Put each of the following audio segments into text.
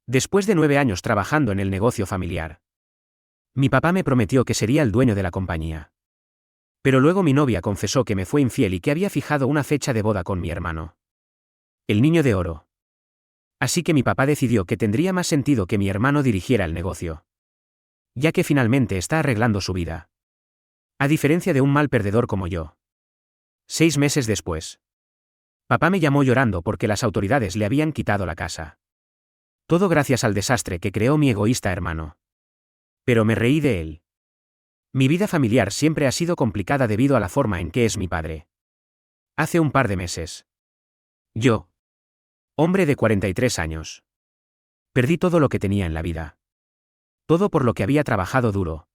Después de 9 años trabajando en el negocio familiar, mi papá me prometió que sería el dueño de la compañía. Pero luego mi novia confesó que me fue infiel y que había fijado una fecha de boda con mi hermano, el niño de oro. Así que mi papá decidió que tendría más sentido que mi hermano dirigiera el negocio, ya que finalmente está arreglando su vida. A diferencia de un mal perdedor como yo. 6 meses después, papá me llamó llorando porque las autoridades le habían quitado la casa. Todo gracias al desastre que creó mi egoísta hermano. Pero me reí de él. Mi vida familiar siempre ha sido complicada debido a la forma en que es mi padre. Hace un par de meses, yo, hombre de 43 años, perdí todo lo que tenía en la vida. Todo por lo que había trabajado duro.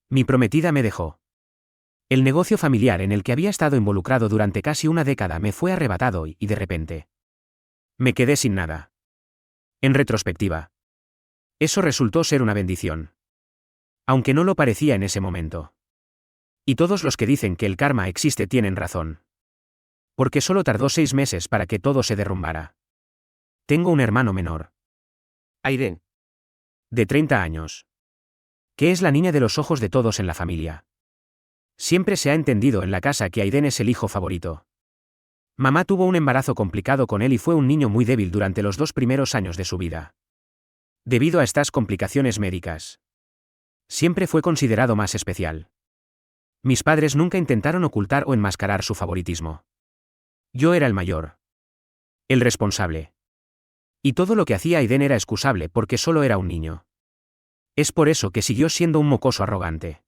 Mi prometida me dejó. El negocio familiar en el que había estado involucrado durante casi una década me fue arrebatado y de repente, me quedé sin nada. En retrospectiva, eso resultó ser una bendición. Aunque no lo parecía en ese momento. Y todos los que dicen que el karma existe tienen razón. Porque solo tardó 6 meses para que todo se derrumbara. Tengo un hermano menor, Aiden, de 30 años, que es la niña de los ojos de todos en la familia. Siempre se ha entendido en la casa que Aiden es el hijo favorito. Mamá tuvo un embarazo complicado con él y fue un niño muy débil durante los 2 primeros años de su vida. Debido a estas complicaciones médicas, siempre fue considerado más especial. Mis padres nunca intentaron ocultar o enmascarar su favoritismo. Yo era el mayor, el responsable. Y todo lo que hacía Aiden era excusable porque solo era un niño. Es por eso que siguió siendo un mocoso arrogante,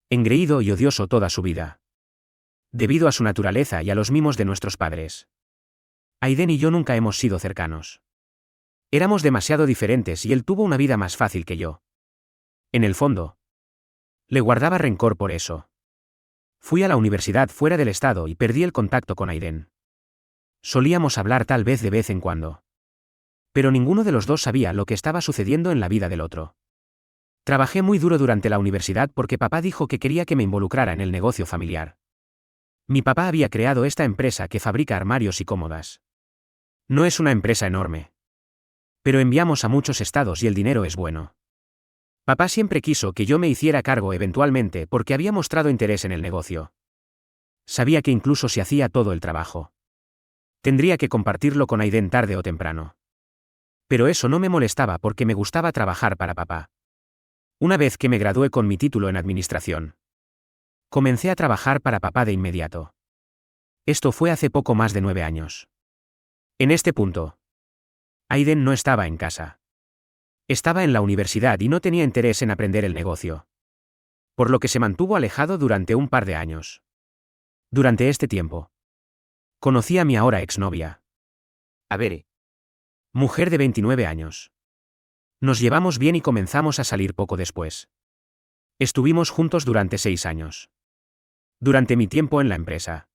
engreído y odioso toda su vida. Debido a su naturaleza y a los mimos de nuestros padres. Aiden y yo nunca hemos sido cercanos. Éramos demasiado diferentes y él tuvo una vida más fácil que yo. En el fondo, le guardaba rencor por eso. Fui a la universidad fuera del estado y perdí el contacto con Aiden. Solíamos hablar tal vez de vez en cuando. Pero ninguno de los dos sabía lo que estaba sucediendo en la vida del otro. Trabajé muy duro durante la universidad porque papá dijo que quería que me involucrara en el negocio familiar. Mi papá había creado esta empresa que fabrica armarios y cómodas. No es una empresa enorme. Pero enviamos a muchos estados y el dinero es bueno. Papá siempre quiso que yo me hiciera cargo eventualmente porque había mostrado interés en el negocio. Sabía que incluso si hacía todo el trabajo, tendría que compartirlo con Aiden tarde o temprano. Pero eso no me molestaba porque me gustaba trabajar para papá. Una vez que me gradué con mi título en administración, comencé a trabajar para papá de inmediato. Esto fue hace poco más de 9 años. En este punto, Aiden no estaba en casa. Estaba en la universidad y no tenía interés en aprender el negocio. Por lo que se mantuvo alejado durante un par de años. Durante este tiempo, conocí a mi ahora exnovia, Avere. mujer de 29 años. Nos llevamos bien y comenzamos a salir poco después. Estuvimos juntos durante 6 años. Durante mi tiempo en la empresa,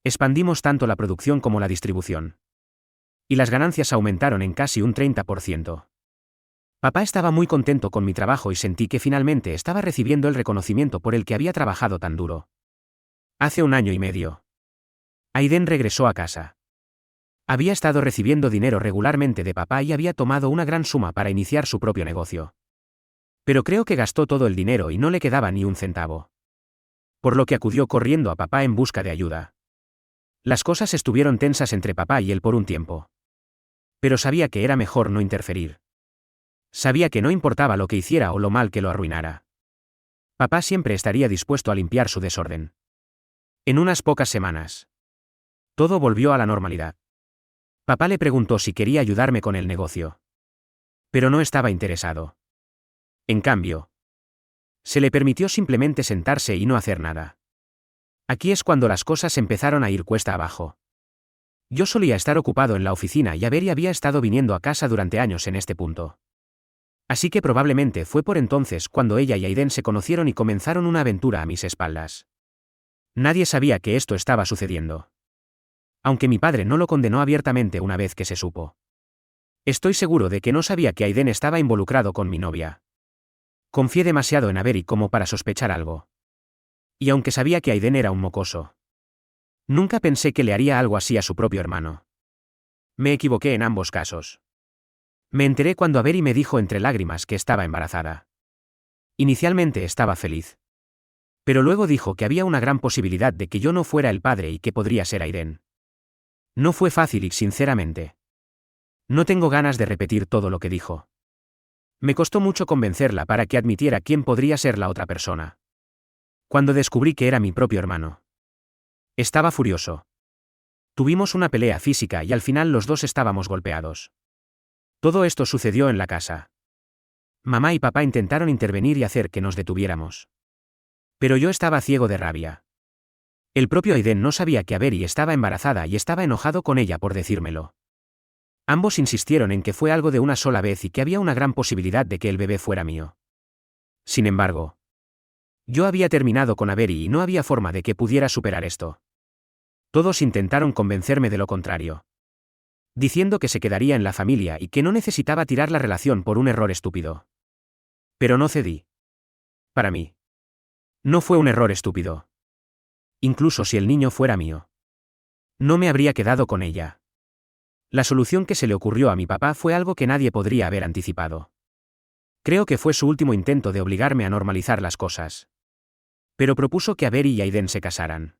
expandimos tanto la producción como la distribución. Y las ganancias aumentaron en casi un 30%. Papá estaba muy contento con mi trabajo y sentí que finalmente estaba recibiendo el reconocimiento por el que había trabajado tan duro. Hace 1 año y medio, Aiden regresó a casa. Había estado recibiendo dinero regularmente de papá y había tomado una gran suma para iniciar su propio negocio. Pero creo que gastó todo el dinero y no le quedaba ni un centavo. Por lo que acudió corriendo a papá en busca de ayuda. Las cosas estuvieron tensas entre papá y él por un tiempo. Pero sabía que era mejor no interferir. Sabía que no importaba lo que hiciera o lo mal que lo arruinara. Papá siempre estaría dispuesto a limpiar su desorden. En unas pocas semanas, todo volvió a la normalidad. Papá le preguntó si quería ayudarme con el negocio. Pero no estaba interesado. En cambio, se le permitió simplemente sentarse y no hacer nada. Aquí es cuando las cosas empezaron a ir cuesta abajo. Yo solía estar ocupado en la oficina y Avery había estado viniendo a casa durante años en este punto. Así que probablemente fue por entonces cuando ella y Aiden se conocieron y comenzaron una aventura a mis espaldas. Nadie sabía que esto estaba sucediendo. Aunque mi padre no lo condenó abiertamente una vez que se supo. Estoy seguro de que no sabía que Aiden estaba involucrado con mi novia. Confié demasiado en Avery como para sospechar algo. Y aunque sabía que Aiden era un mocoso, nunca pensé que le haría algo así a su propio hermano. Me equivoqué en ambos casos. Me enteré cuando Avery me dijo entre lágrimas que estaba embarazada. Inicialmente estaba feliz. Pero luego dijo que había una gran posibilidad de que yo no fuera el padre y que podría ser Aiden. No fue fácil y sinceramente. No tengo ganas de repetir todo lo que dijo. Me costó mucho convencerla para que admitiera quién podría ser la otra persona. Cuando descubrí que era mi propio hermano. Estaba furioso. Tuvimos una pelea física y al final los dos estábamos golpeados. Todo esto sucedió en la casa. Mamá y papá intentaron intervenir y hacer que nos detuviéramos. Pero yo estaba ciego de rabia. El propio Aiden no sabía que Avery estaba embarazada y estaba enojado con ella por decírmelo. Ambos insistieron en que fue algo de una sola vez y que había una gran posibilidad de que el bebé fuera mío. Sin embargo, yo había terminado con Avery y no había forma de que pudiera superar esto. Todos intentaron convencerme de lo contrario. Diciendo que se quedaría en la familia y que no necesitaba tirar la relación por un error estúpido. Pero no cedí. Para mí. No fue un error estúpido. Incluso si el niño fuera mío. No me habría quedado con ella. La solución que se le ocurrió a mi papá fue algo que nadie podría haber anticipado. Creo que fue su último intento de obligarme a normalizar las cosas. Pero propuso que Avery y Aiden se casaran.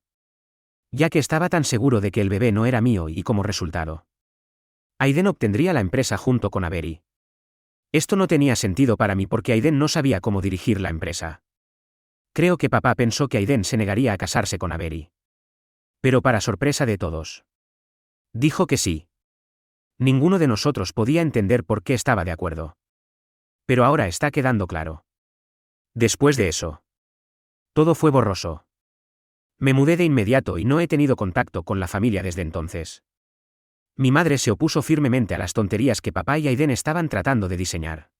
Ya que estaba tan seguro de que el bebé no era mío y como resultado, Aiden obtendría la empresa junto con Avery. Esto no tenía sentido para mí porque Aiden no sabía cómo dirigir la empresa. Creo que papá pensó que Aiden se negaría a casarse con Avery. Pero para sorpresa de todos, dijo que sí. Ninguno de nosotros podía entender por qué estaba de acuerdo. Pero ahora está quedando claro. Después de eso, todo fue borroso. Me mudé de inmediato y no he tenido contacto con la familia desde entonces. Mi madre se opuso firmemente a las tonterías que papá y Aiden estaban tratando de diseñar.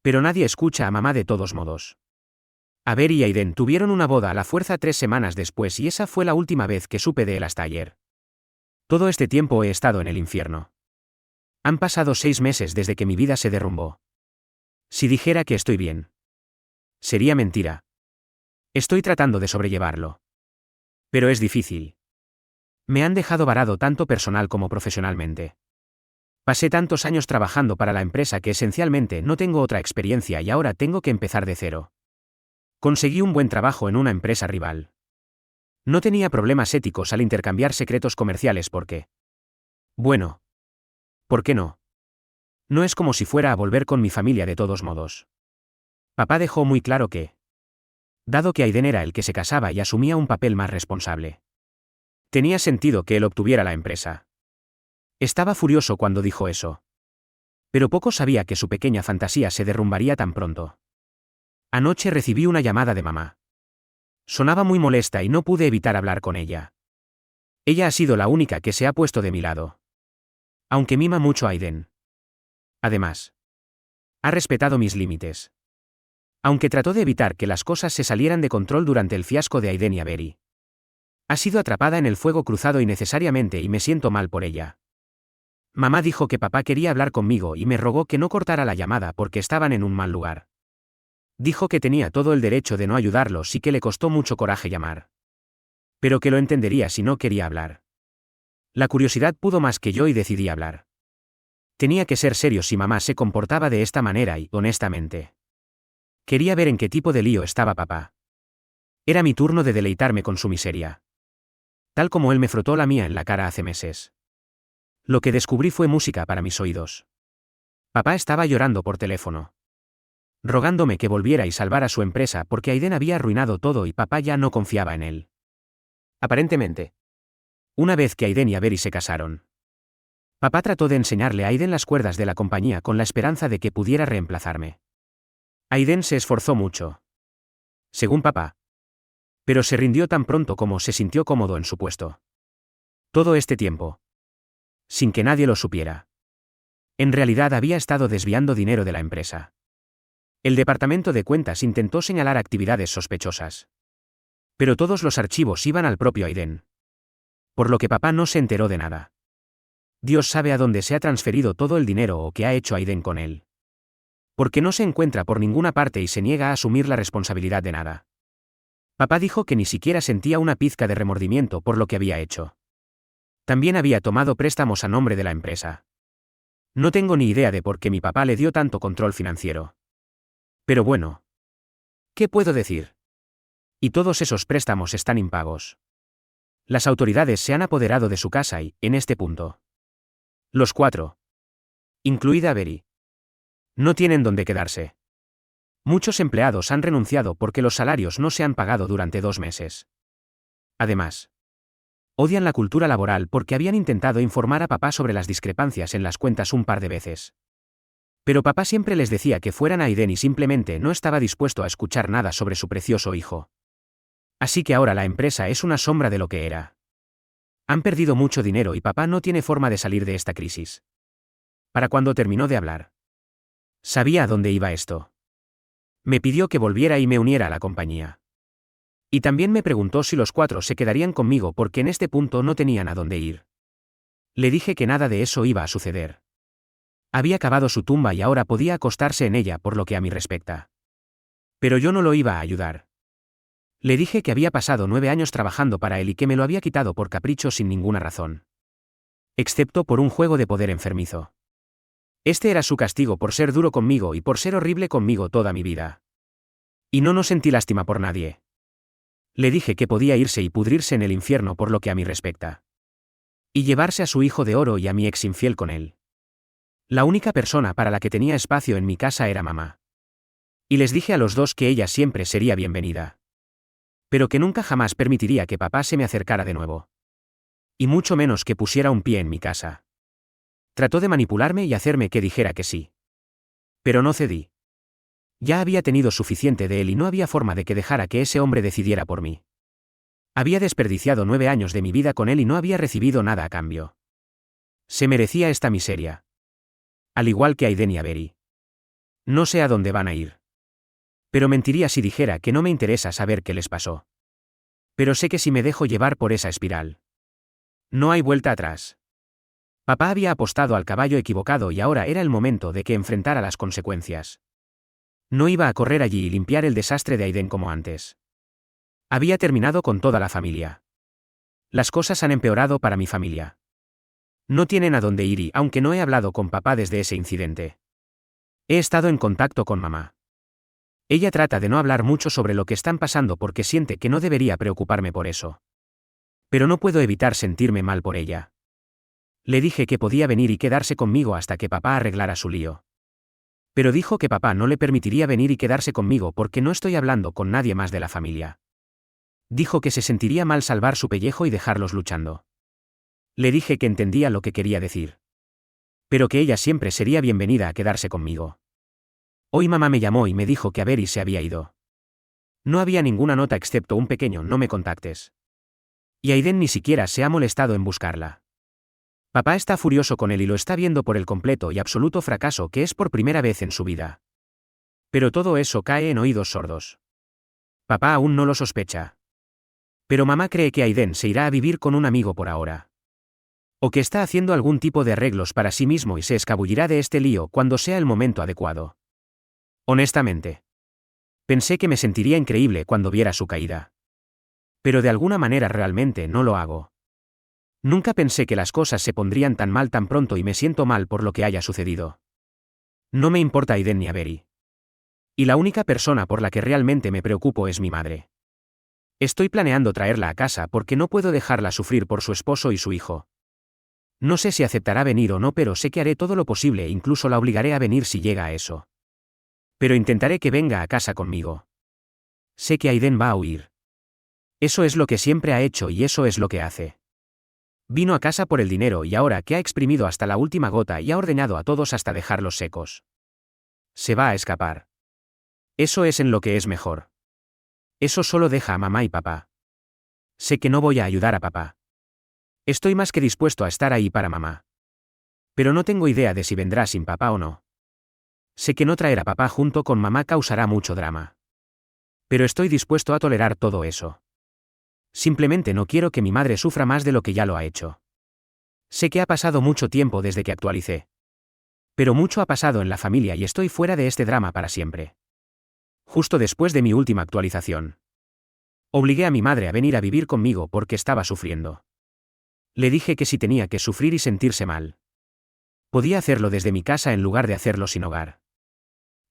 Pero nadie escucha a mamá de todos modos. Avery y Aiden tuvieron una boda a la fuerza 3 semanas después y esa fue la última vez que supe de él hasta ayer. Todo este tiempo he estado en el infierno. Han pasado 6 meses desde que mi vida se derrumbó. Si dijera que estoy bien, sería mentira. Estoy tratando de sobrellevarlo. Pero es difícil. Me han dejado varado tanto personal como profesionalmente. Pasé tantos años trabajando para la empresa que esencialmente no tengo otra experiencia y ahora tengo que empezar de cero. Conseguí un buen trabajo en una empresa rival. No tenía problemas éticos al intercambiar secretos comerciales porque... Bueno. ¿Por qué no? No es como si fuera a volver con mi familia de todos modos. Papá dejó muy claro que... Dado que Aiden era el que se casaba y asumía un papel más responsable. Tenía sentido que él obtuviera la empresa. Estaba furioso cuando dijo eso. Pero poco sabía que su pequeña fantasía se derrumbaría tan pronto. Anoche recibí una llamada de mamá. Sonaba muy molesta y no pude evitar hablar con ella. Ella ha sido la única que se ha puesto de mi lado. Aunque mima mucho a Aiden. Además, ha respetado mis límites. Aunque trató de evitar que las cosas se salieran de control durante el fiasco de Aiden y Avery. Ha sido atrapada en el fuego cruzado innecesariamente y me siento mal por ella. Mamá dijo que papá quería hablar conmigo y me rogó que no cortara la llamada porque estaban en un mal lugar. Dijo que tenía todo el derecho de no ayudarlos y que le costó mucho coraje llamar. Pero que lo entendería si no quería hablar. La curiosidad pudo más que yo y decidí hablar. Tenía que ser serio si mamá se comportaba de esta manera y, honestamente, quería ver en qué tipo de lío estaba papá. Era mi turno de deleitarme con su miseria. Tal como él me frotó la mía en la cara hace meses. Lo que descubrí fue música para mis oídos. Papá estaba llorando por teléfono. Rogándome que volviera y salvara su empresa porque Aiden había arruinado todo y papá ya no confiaba en él. Aparentemente. Una vez que Aiden y Avery se casaron, papá trató de enseñarle a Aiden las cuerdas de la compañía con la esperanza de que pudiera reemplazarme. Aiden se esforzó mucho. Según papá. Pero se rindió tan pronto como se sintió cómodo en su puesto. Todo este tiempo. Sin que nadie lo supiera. En realidad había estado desviando dinero de la empresa. El departamento de cuentas intentó señalar actividades sospechosas. Pero todos los archivos iban al propio Aiden. Por lo que papá no se enteró de nada. Dios sabe a dónde se ha transferido todo el dinero o qué ha hecho Aiden con él. Porque no se encuentra por ninguna parte y se niega a asumir la responsabilidad de nada. Papá dijo que ni siquiera sentía una pizca de remordimiento por lo que había hecho. También había tomado préstamos a nombre de la empresa. No tengo ni idea de por qué mi papá le dio tanto control financiero. Pero bueno. ¿Qué puedo decir? Y todos esos préstamos están impagos. Las autoridades se han apoderado de su casa y, en este punto, los 4, incluida Berry, no tienen dónde quedarse. Muchos empleados han renunciado porque los salarios no se han pagado durante 2 meses. Además, odian la cultura laboral porque habían intentado informar a papá sobre las discrepancias en las cuentas un par de veces. Pero papá siempre les decía que fueran a Aiden y simplemente no estaba dispuesto a escuchar nada sobre su precioso hijo. Así que ahora la empresa es una sombra de lo que era. Han perdido mucho dinero y papá no tiene forma de salir de esta crisis. Para cuando terminó de hablar, sabía a dónde iba esto. Me pidió que volviera y me uniera a la compañía. Y también me preguntó si los 4 se quedarían conmigo porque en este punto no tenían a dónde ir. Le dije que nada de eso iba a suceder. Había cavado su tumba y ahora podía acostarse en ella por lo que a mí respecta. Pero yo no lo iba a ayudar. Le dije que había pasado 9 años trabajando para él y que me lo había quitado por capricho sin ninguna razón. Excepto por un juego de poder enfermizo. Este era su castigo por ser duro conmigo y por ser horrible conmigo toda mi vida. Y no sentí lástima por nadie. Le dije que podía irse y pudrirse en el infierno por lo que a mí respecta. Y llevarse a su hijo de oro y a mi ex infiel con él. La única persona para la que tenía espacio en mi casa era mamá. Y les dije a los 2 que ella siempre sería bienvenida. Pero que nunca jamás permitiría que papá se me acercara de nuevo. Y mucho menos que pusiera un pie en mi casa. Trató de manipularme y hacerme que dijera que sí. Pero no cedí. Ya había tenido suficiente de él y no había forma de que dejara que ese hombre decidiera por mí. Había desperdiciado 9 años de mi vida con él y no había recibido nada a cambio. Se merecía esta miseria. Al igual que Aiden y a Berry. No sé a dónde van a ir. Pero mentiría si dijera que no me interesa saber qué les pasó. Pero sé que si me dejo llevar por esa espiral, no hay vuelta atrás. Papá había apostado al caballo equivocado y ahora era el momento de que enfrentara las consecuencias. No iba a correr allí y limpiar el desastre de Aiden como antes. Había terminado con toda la familia. Las cosas han empeorado para mi familia. No tienen a dónde ir y, aunque no he hablado con papá desde ese incidente, he estado en contacto con mamá. Ella trata de no hablar mucho sobre lo que están pasando porque siente que no debería preocuparme por eso. Pero no puedo evitar sentirme mal por ella. Le dije que podía venir y quedarse conmigo hasta que papá arreglara su lío. Pero dijo que papá no le permitiría venir y quedarse conmigo porque no estoy hablando con nadie más de la familia. Dijo que se sentiría mal salvar su pellejo y dejarlos luchando. Le dije que entendía lo que quería decir. Pero que ella siempre sería bienvenida a quedarse conmigo. Hoy mamá me llamó y me dijo que Berry se había ido. No había ninguna nota excepto un pequeño "no me contactes". Y Aiden ni siquiera se ha molestado en buscarla. Papá está furioso con él y lo está viendo por el completo y absoluto fracaso que es por primera vez en su vida. Pero todo eso cae en oídos sordos. Papá aún no lo sospecha. Pero mamá cree que Aiden se irá a vivir con un amigo por ahora. O que está haciendo algún tipo de arreglos para sí mismo y se escabullirá de este lío cuando sea el momento adecuado. Honestamente, pensé que me sentiría increíble cuando viera su caída. Pero de alguna manera realmente no lo hago. Nunca pensé que las cosas se pondrían tan mal tan pronto y me siento mal por lo que haya sucedido. No me importa Aiden ni a Berry. Y la única persona por la que realmente me preocupo es mi madre. Estoy planeando traerla a casa porque no puedo dejarla sufrir por su esposo y su hijo. No sé si aceptará venir o no, pero sé que haré todo lo posible e incluso la obligaré a venir si llega a eso. Pero intentaré que venga a casa conmigo. Sé que Aiden va a huir. Eso es lo que siempre ha hecho y eso es lo que hace. Vino a casa por el dinero y ahora que ha exprimido hasta la última gota y ha ordeñado a todos hasta dejarlos secos, se va a escapar. Eso es en lo que es mejor. Eso solo deja a mamá y papá. Sé que no voy a ayudar a papá. Estoy más que dispuesto a estar ahí para mamá. Pero no tengo idea de si vendrá sin papá o no. Sé que no traer a papá junto con mamá causará mucho drama. Pero estoy dispuesto a tolerar todo eso. Simplemente no quiero que mi madre sufra más de lo que ya lo ha hecho. Sé que ha pasado mucho tiempo desde que actualicé. Pero mucho ha pasado en la familia y estoy fuera de este drama para siempre. Justo después de mi última actualización, obligué a mi madre a venir a vivir conmigo porque estaba sufriendo. Le dije que si tenía que sufrir y sentirse mal, Podía hacerlo desde mi casa en lugar de hacerlo sin hogar.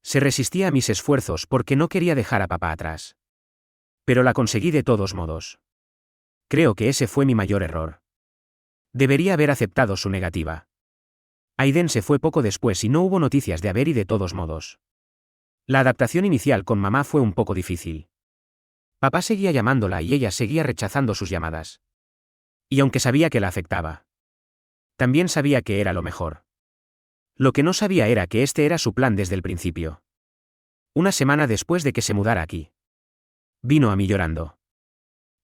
Se resistía a mis esfuerzos porque no quería dejar a papá atrás. Pero la conseguí de todos modos. Creo que ese fue mi mayor error. Debería haber aceptado su negativa. Aiden se fue poco después y no hubo noticias de Avery de todos modos. La adaptación inicial con mamá fue un poco difícil. Papá seguía llamándola y ella seguía rechazando sus llamadas. Y aunque sabía que la afectaba, también sabía que era lo mejor. Lo que no sabía era que este era su plan desde el principio. Una semana después de que se mudara aquí, vino a mí llorando.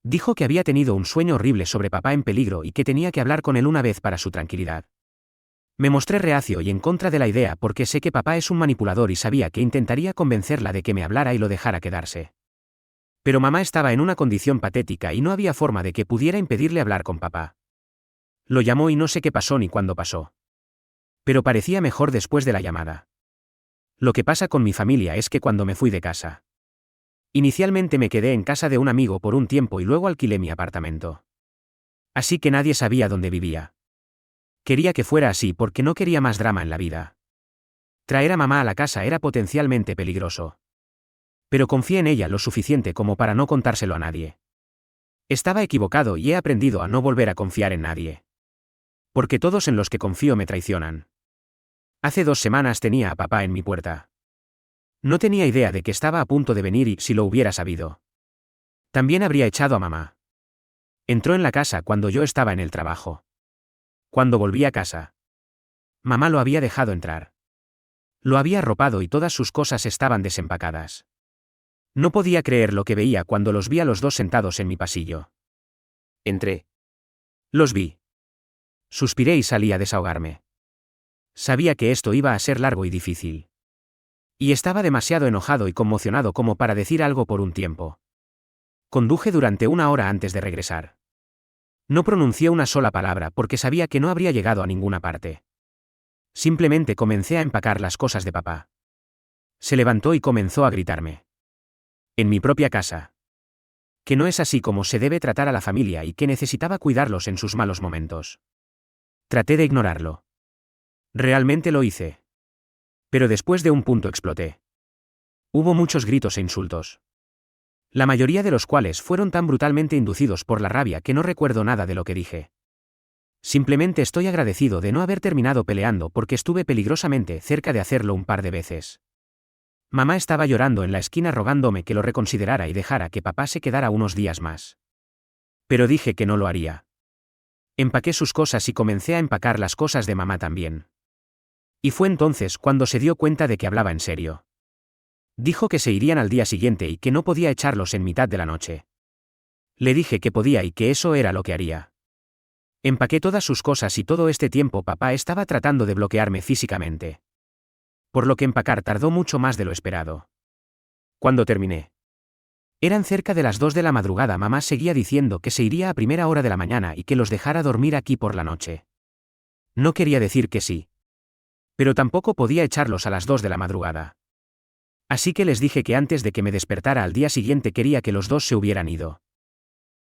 Dijo que había tenido un sueño horrible sobre papá en peligro y que tenía que hablar con él una vez para su tranquilidad. Me mostré reacio y en contra de la idea porque sé que papá es un manipulador y sabía que intentaría convencerla de que me hablara y lo dejara quedarse. Pero mamá estaba en una condición patética y no había forma de que pudiera impedirle hablar con papá. Lo llamó y no sé qué pasó ni cuándo pasó. Pero parecía mejor después de la llamada. Lo que pasa con mi familia es que cuando me fui de casa, inicialmente me quedé en casa de un amigo por un tiempo y luego alquilé mi apartamento. Así que nadie sabía dónde vivía. Quería que fuera así porque no quería más drama en la vida. Traer a mamá a la casa era potencialmente peligroso. Pero confié en ella lo suficiente como para no contárselo a nadie. Estaba equivocado y he aprendido a no volver a confiar en nadie. Porque todos en los que confío me traicionan. Hace 2 semanas tenía a papá en mi puerta. No tenía idea de que estaba a punto de venir y si lo hubiera sabido, también habría echado a mamá. Entró en la casa cuando yo estaba en el trabajo. Cuando volví a casa, mamá lo había dejado entrar. Lo había arropado y todas sus cosas estaban desempacadas. No podía creer lo que veía cuando los vi a los dos sentados en mi pasillo. Entré. Los vi. Suspiré y salí a desahogarme. Sabía que esto iba a ser largo y difícil. Y estaba demasiado enojado y conmocionado como para decir algo por un tiempo. Conduje durante 1 hora antes de regresar. No pronuncié una sola palabra porque sabía que no habría llegado a ninguna parte. Simplemente comencé a empacar las cosas de papá. Se levantó y comenzó a gritarme. En mi propia casa. Que no es así como se debe tratar a la familia y que necesitaba cuidarlos en sus malos momentos. Traté de ignorarlo. Realmente lo hice. Pero después de un punto exploté. Hubo muchos gritos e insultos. La mayoría de los cuales fueron tan brutalmente inducidos por la rabia que no recuerdo nada de lo que dije. Simplemente estoy agradecido de no haber terminado peleando porque estuve peligrosamente cerca de hacerlo un par de veces. Mamá estaba llorando en la esquina rogándome que lo reconsiderara y dejara que papá se quedara unos días más. Pero dije que no lo haría. Empaqué sus cosas y comencé a empacar las cosas de mamá también. Y fue entonces cuando se dio cuenta de que hablaba en serio. Dijo que se irían al día siguiente y que no podía echarlos en mitad de la noche. Le dije que podía y que eso era lo que haría. Empaqué todas sus cosas y todo este tiempo papá estaba tratando de bloquearme físicamente. Por lo que empacar tardó mucho más de lo esperado. Cuando terminé, eran cerca de las 2 de la madrugada. Mamá seguía diciendo que se iría a primera hora de la mañana y que los dejara dormir aquí por la noche. No quería decir que sí. Pero tampoco podía echarlos a las 2 de la madrugada. Así que les dije que antes de que me despertara al día siguiente quería que los dos se hubieran ido.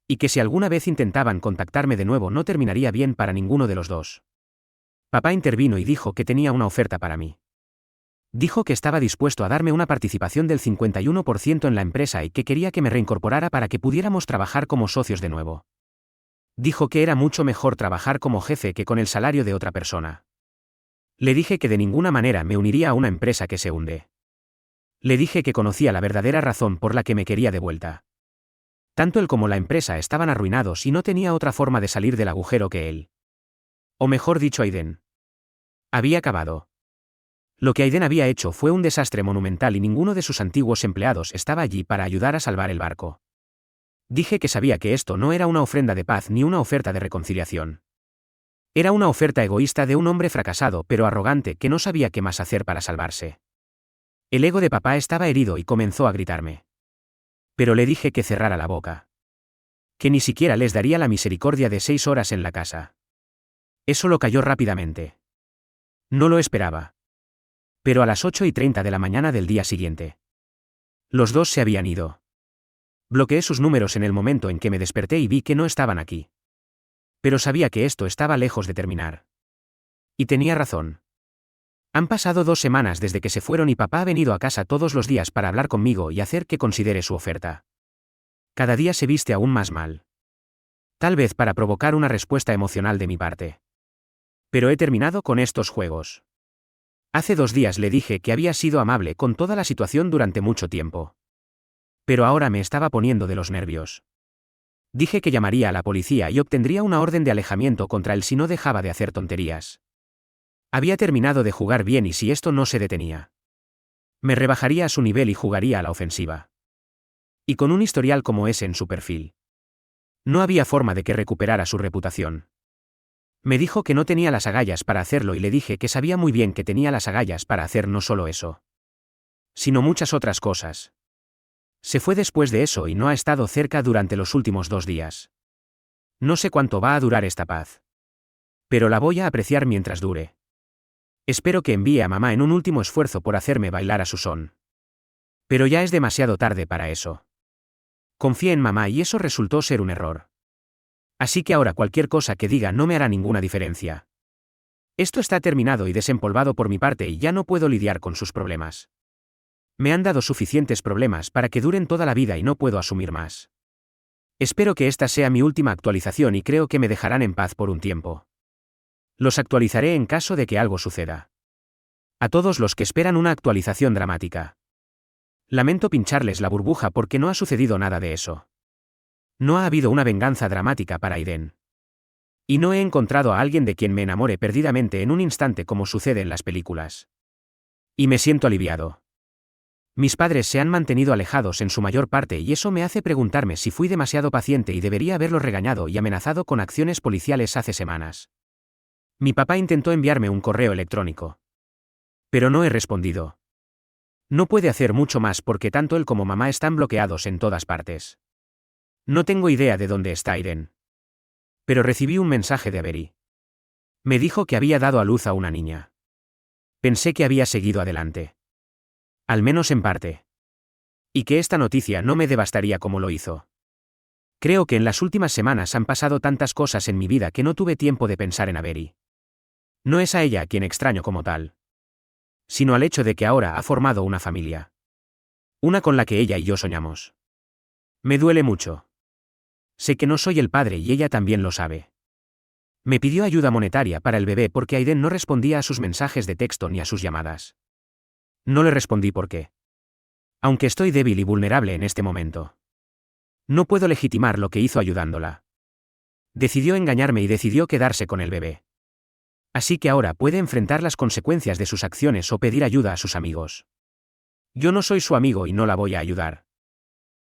Y que si alguna vez intentaban contactarme de nuevo no terminaría bien para ninguno de los dos. Papá intervino y dijo que tenía una oferta para mí. Dijo que estaba dispuesto a darme una participación del 51% en la empresa y que quería que me reincorporara para que pudiéramos trabajar como socios de nuevo. Dijo que era mucho mejor trabajar como jefe que con el salario de otra persona. Le dije que de ninguna manera me uniría a una empresa que se hunde. Le dije que conocía la verdadera razón por la que me quería de vuelta. Tanto él como la empresa estaban arruinados y no tenía otra forma de salir del agujero que él. O mejor dicho, Aiden. Había acabado. Lo que Aiden había hecho fue un desastre monumental y ninguno de sus antiguos empleados estaba allí para ayudar a salvar el barco. Dije que sabía que esto no era una ofrenda de paz ni una oferta de reconciliación. Era una oferta egoísta de un hombre fracasado pero arrogante que no sabía qué más hacer para salvarse. El ego de papá estaba herido y comenzó a gritarme. Pero le dije que cerrara la boca. Que ni siquiera les daría la misericordia de 6 horas en la casa. Eso lo cayó rápidamente. No lo esperaba. Pero a las 8:30 de la mañana del día siguiente, los dos se habían ido. Bloqueé sus números en el momento en que me desperté y vi que no estaban aquí. Pero sabía que esto estaba lejos de terminar. Y tenía razón. Han pasado 2 semanas desde que se fueron y papá ha venido a casa todos los días para hablar conmigo y hacer que considere su oferta. Cada día se viste aún más mal. Tal vez para provocar una respuesta emocional de mi parte. Pero he terminado con estos juegos. Hace 2 días le dije que había sido amable con toda la situación durante mucho tiempo. Pero ahora me estaba poniendo de los nervios. Dije que llamaría a la policía y obtendría una orden de alejamiento contra él si no dejaba de hacer tonterías. Había terminado de jugar bien y si esto no se detenía, me rebajaría a su nivel y jugaría a la ofensiva. Y con un historial como ese en su perfil, no había forma de que recuperara su reputación. Me dijo que no tenía las agallas para hacerlo y le dije que sabía muy bien que tenía las agallas para hacer no solo eso, sino muchas otras cosas. Se fue después de eso y no ha estado cerca durante los últimos 2 días. No sé cuánto va a durar esta paz. Pero la voy a apreciar mientras dure. Espero que envíe a mamá en un último esfuerzo por hacerme bailar a su son. Pero ya es demasiado tarde para eso. Confié en mamá y eso resultó ser un error. Así que ahora cualquier cosa que diga no me hará ninguna diferencia. Esto está terminado y desempolvado por mi parte y ya no puedo lidiar con sus problemas. Me han dado suficientes problemas para que duren toda la vida y no puedo asumir más. Espero que esta sea mi última actualización y creo que me dejarán en paz por un tiempo. Los actualizaré en caso de que algo suceda. A todos los que esperan una actualización dramática. Lamento pincharles la burbuja porque no ha sucedido nada de eso. No ha habido una venganza dramática para Aiden. Y no he encontrado a alguien de quien me enamore perdidamente en un instante como sucede en las películas. Y me siento aliviado. Mis padres se han mantenido alejados en su mayor parte y eso me hace preguntarme si fui demasiado paciente y debería haberlos regañado y amenazado con acciones policiales hace semanas. Mi papá intentó enviarme un correo electrónico. Pero no he respondido. No puede hacer mucho más porque tanto él como mamá están bloqueados en todas partes. No tengo idea de dónde está Aiden. Pero recibí un mensaje de Avery. Me dijo que había dado a luz a una niña. Pensé que había seguido adelante. Al menos en parte. Y que esta noticia no me devastaría como lo hizo. Creo que en las últimas semanas han pasado tantas cosas en mi vida que no tuve tiempo de pensar en Avery. No es a ella a quien extraño como tal, sino al hecho de que ahora ha formado una familia. Una con la que ella y yo soñamos. Me duele mucho. Sé que no soy el padre y ella también lo sabe. Me pidió ayuda monetaria para el bebé porque Aiden no respondía a sus mensajes de texto ni a sus llamadas. No le respondí por qué. Aunque estoy débil y vulnerable en este momento. No puedo legitimar lo que hizo ayudándola. Decidió engañarme y decidió quedarse con el bebé. Así que ahora puede enfrentar las consecuencias de sus acciones o pedir ayuda a sus amigos. Yo no soy su amigo y no la voy a ayudar.